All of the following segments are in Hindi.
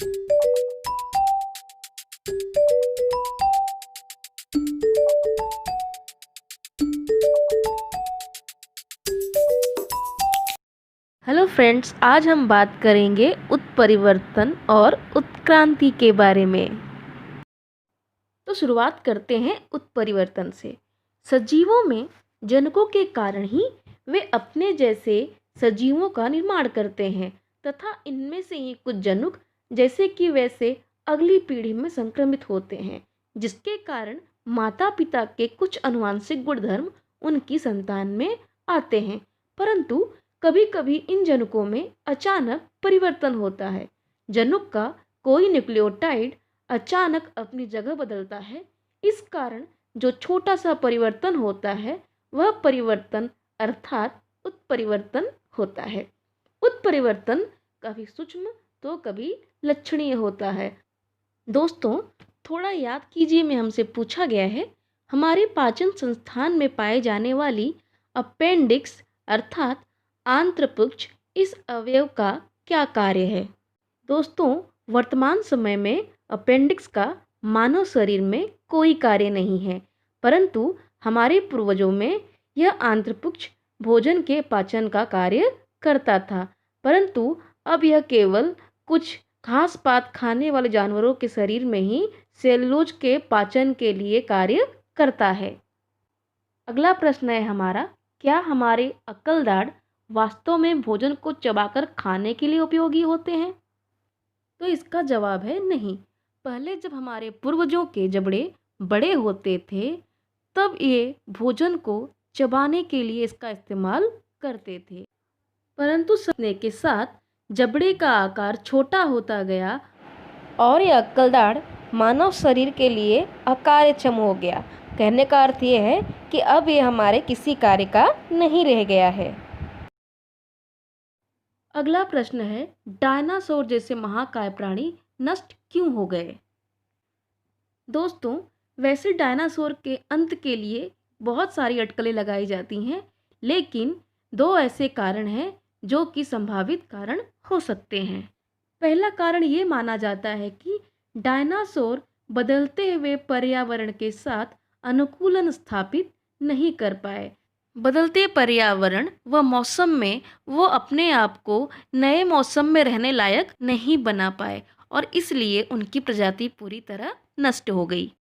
हेलो फ्रेंड्स, आज हम बात करेंगे उत्परिवर्तन और उत्क्रांति के बारे में। तो शुरुआत करते हैं उत्परिवर्तन से। सजीवों में जनकों के कारण ही वे अपने जैसे सजीवों का निर्माण करते हैं तथा इनमें से ही कुछ जनुक जैसे कि वैसे अगली पीढ़ी में संक्रमित होते हैं, जिसके कारण माता पिता के कुछ आनुवंशिक गुणधर्म उनकी संतान में आते हैं। परंतु कभी कभी इन जनुकों में अचानक परिवर्तन होता है। जनुक का कोई न्यूक्लियोटाइड अचानक अपनी जगह बदलता है। इस कारण जो छोटा सा परिवर्तन होता है वह परिवर्तन अर्थात उत्परिवर्तन होता है। उत्परिवर्तन कभी सूक्ष्म तो कभी लक्षणीय होता है। दोस्तों, थोड़ा याद कीजिए, में हमसे पूछा गया है हमारे पाचन संस्थान में पाए जाने वाली अपेंडिक्स अर्थात आंत्रपुच्छ इस अवयव का क्या कार्य है। दोस्तों, वर्तमान समय में अपेंडिक्स का मानव शरीर में कोई कार्य नहीं है, परंतु हमारे पूर्वजों में यह आंत्रपुच्छ भोजन के पाचन का कार्य करता था। परंतु अब यह केवल कुछ घास पात खाने वाले जानवरों के शरीर में ही सेलुलोज के पाचन के लिए कार्य करता है। अगला प्रश्न है हमारा, क्या हमारे अक्कलदाढ़ वास्तव में भोजन को चबाकर खाने के लिए उपयोगी होते हैं? तो इसका जवाब है नहीं। पहले जब हमारे पूर्वजों के जबड़े बड़े होते थे तब ये भोजन को चबाने के लिए इसका इस्तेमाल करते थे, परंतु समय के साथ जबड़े का आकार छोटा होता गया और यह अक्कलदाढ़ मानव शरीर के लिए अकार्यक्षम हो गया। कहने का अर्थ ये है कि अब ये हमारे किसी कार्य का नहीं रह गया है। अगला प्रश्न है, डायनासोर जैसे महाकाय प्राणी नष्ट क्यों हो गए? दोस्तों, वैसे डायनासोर के अंत के लिए बहुत सारी अटकलें लगाई जाती हैं, लेकिन दो ऐसे कारण हैं जो कि संभावित कारण हो सकते हैं। पहला कारण ये माना जाता है कि डायनासोर बदलते हुए पर्यावरण के साथ अनुकूलन स्थापित नहीं कर पाए। बदलते पर्यावरण व मौसम में वो अपने आप को नए मौसम में रहने लायक नहीं बना पाए और इसलिए उनकी प्रजाति पूरी तरह नष्ट हो गई।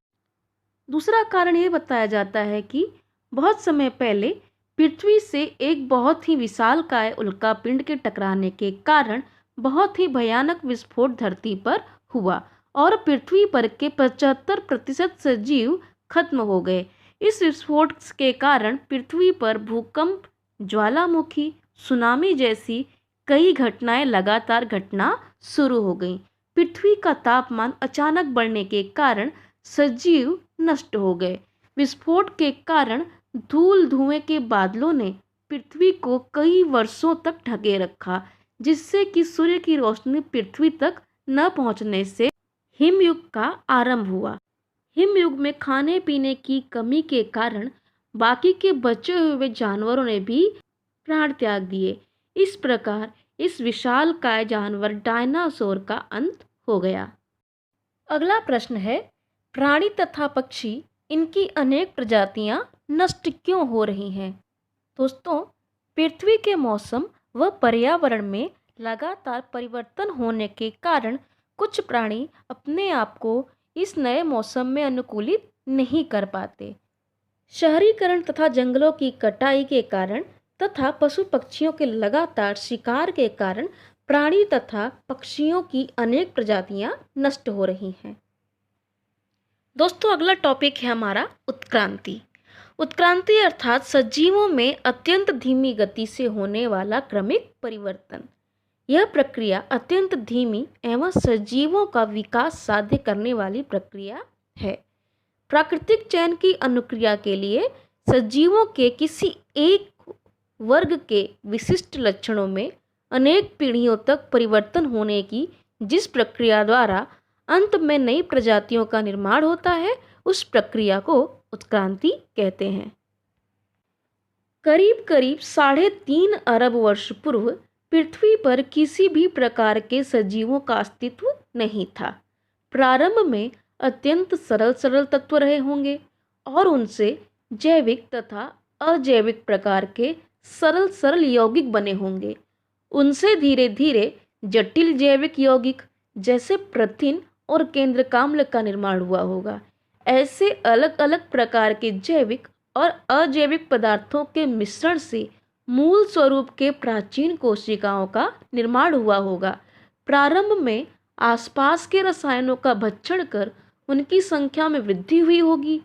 दूसरा कारण ये बताया जाता है कि बहुत समय पहले पृथ्वी से एक बहुत ही विशालकाय उल्कापिंड के टकराने के कारण बहुत ही भयानक विस्फोट धरती पर हुआ और पृथ्वी पर के 75% सजीव खत्म हो गए। इस विस्फोट के कारण पृथ्वी पर भूकंप, ज्वालामुखी, सुनामी जैसी कई घटनाएं लगातार घटना शुरू हो गईं। पृथ्वी का तापमान अचानक बढ़ने के कारण सजीव नष्ट हो गए। विस्फोट के कारण धूल धुएं के बादलों ने पृथ्वी को कई वर्षों तक ढके रखा, जिससे कि सूर्य की रोशनी पृथ्वी तक न पहुंचने से हिमयुग का आरंभ हुआ। हिमयुग में खाने पीने की कमी के कारण बाकी के बचे हुए जानवरों ने भी प्राण त्याग दिए। इस प्रकार इस विशालकाय जानवर डायनासोर का अंत हो गया। अगला प्रश्न है, प्राणी तथा पक्षी इनकी अनेक प्रजातियां नष्ट क्यों हो रही हैं? दोस्तों, पृथ्वी के मौसम व पर्यावरण में लगातार परिवर्तन होने के कारण कुछ प्राणी अपने आप को इस नए मौसम में अनुकूलित नहीं कर पाते। शहरीकरण तथा जंगलों की कटाई के कारण तथा पशु पक्षियों के लगातार शिकार के कारण प्राणी तथा पक्षियों की अनेक प्रजातियां नष्ट हो रही हैं। दोस्तों, अगला टॉपिक है हमारा उत्क्रांति। उत्क्रांति अर्थात सजीवों में अत्यंत धीमी गति से होने वाला क्रमिक परिवर्तन। यह प्रक्रिया अत्यंत धीमी एवं सजीवों का विकास साध्य करने वाली प्रक्रिया है। प्राकृतिक चयन की अनुक्रिया के लिए सजीवों के किसी एक वर्ग के विशिष्ट लक्षणों में अनेक पीढ़ियों तक परिवर्तन होने की जिस प्रक्रिया द्वारा अंत में नई प्रजातियों का निर्माण होता है, उस प्रक्रिया को उत्क्रांति कहते हैं। करीब करीब 3.5 अरब वर्ष पूर्व पृथ्वी पर किसी भी प्रकार के सजीवों का अस्तित्व नहीं था। प्रारंभ में अत्यंत सरल सरल तत्व रहे होंगे और उनसे जैविक तथा अजैविक प्रकार के सरल सरल यौगिक बने होंगे। उनसे धीरे धीरे जटिल जैविक यौगिक जैसे प्रथिन और केंद्रकाम्ल का निर्माण हुआ होगा। ऐसे अलग अलग प्रकार के जैविक और अजैविक पदार्थों के मिश्रण से मूल स्वरूप के प्राचीन कोशिकाओं का निर्माण हुआ होगा। प्रारंभ में आसपास के रसायनों का भक्षण कर उनकी संख्या में वृद्धि हुई होगी।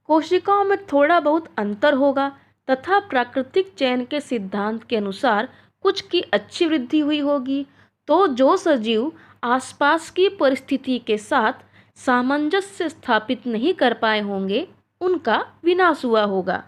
कोशिकाओं में थोड़ा बहुत अंतर होगा तथा प्राकृतिक चयन के सिद्धांत के अनुसार कुछ की अच्छी वृद्धि हुई होगी, तो जो सजीव आसपास की परिस्थिति के साथ सामंजस्य स्थापित नहीं कर पाए होंगे, उनका विनाश हुआ होगा।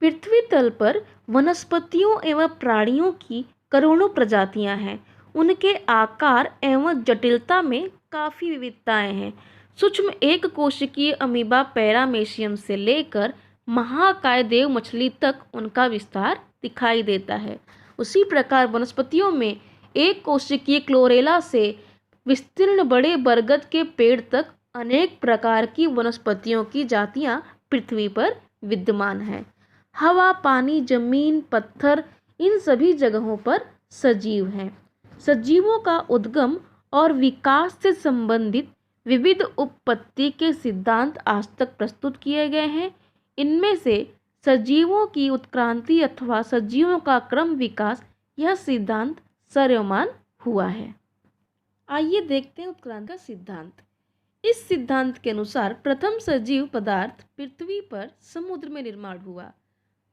पृथ्वी तल पर वनस्पतियों एवं प्राणियों की करोड़ों प्रजातियां हैं। उनके आकार एवं जटिलता में काफ़ी विविधताएं हैं। सूक्ष्म एक कोशिकीय अमीबा पैरामेशियम से लेकर महाकाय देव मछली तक उनका विस्तार दिखाई देता है। उसी प्रकार वनस्पतियों में एक कोशिकीय क्लोरेला से विस्तीर्ण बड़े बरगद के पेड़ तक अनेक प्रकार की वनस्पतियों की जातियां पृथ्वी पर विद्यमान हैं। हवा, पानी, जमीन, पत्थर, इन सभी जगहों पर सजीव हैं। सजीवों का उद्गम और विकास से संबंधित विविध उत्पत्ति के सिद्धांत आज तक प्रस्तुत किए गए हैं। इनमें से सजीवों की उत्क्रांति अथवा सजीवों का क्रम विकास, यह सिद्धांत सर्वमान्य हुआ है। आइए देखते हैं उत्क्रांति का सिद्धांत। इस सिद्धांत के अनुसार प्रथम सजीव पदार्थ पृथ्वी पर समुद्र में निर्माण हुआ।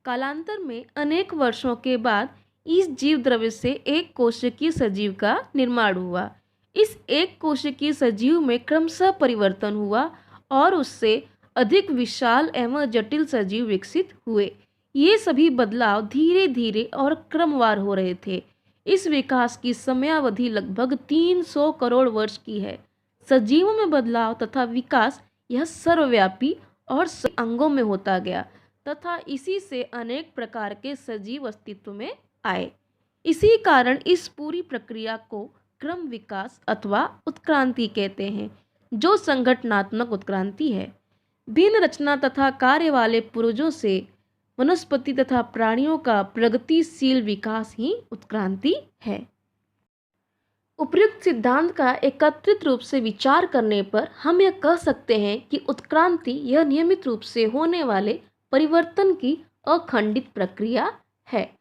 कालांतर में अनेक वर्षों के बाद इस जीव द्रव्य से एक कोशिकीय सजीव का निर्माण हुआ। इस एक कोशिकीय सजीव में क्रमशः परिवर्तन हुआ और उससे अधिक विशाल एवं जटिल सजीव विकसित हुए। ये सभी बदलाव धीरे धीरे और क्रमवार हो रहे थे। इस विकास की समयावधि लगभग 300 करोड़ वर्ष की है। सजीवों में बदलाव तथा विकास यह सर्वव्यापी और अंगों में होता गया तथा इसी से अनेक प्रकार के सजीव अस्तित्व में आए। इसी कारण इस पूरी प्रक्रिया को क्रम विकास अथवा उत्क्रांति कहते हैं, जो संगठनात्मक उत्क्रांति है। भिन्न रचना तथा कार्य वाले पूर्वजों से वनस्पति तथा प्राणियों का प्रगतिशील विकास ही उत्क्रांति है। उपर्युक्त सिद्धांत का एकत्रित रूप से विचार करने पर हम यह कह सकते हैं कि उत्क्रांति यह नियमित रूप से होने वाले परिवर्तन की अखंडित प्रक्रिया है।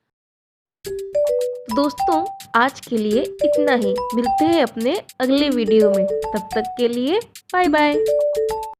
दोस्तों, आज के लिए इतना ही। मिलते हैं अपने अगले वीडियो में। तब तक के लिए बाय बाय।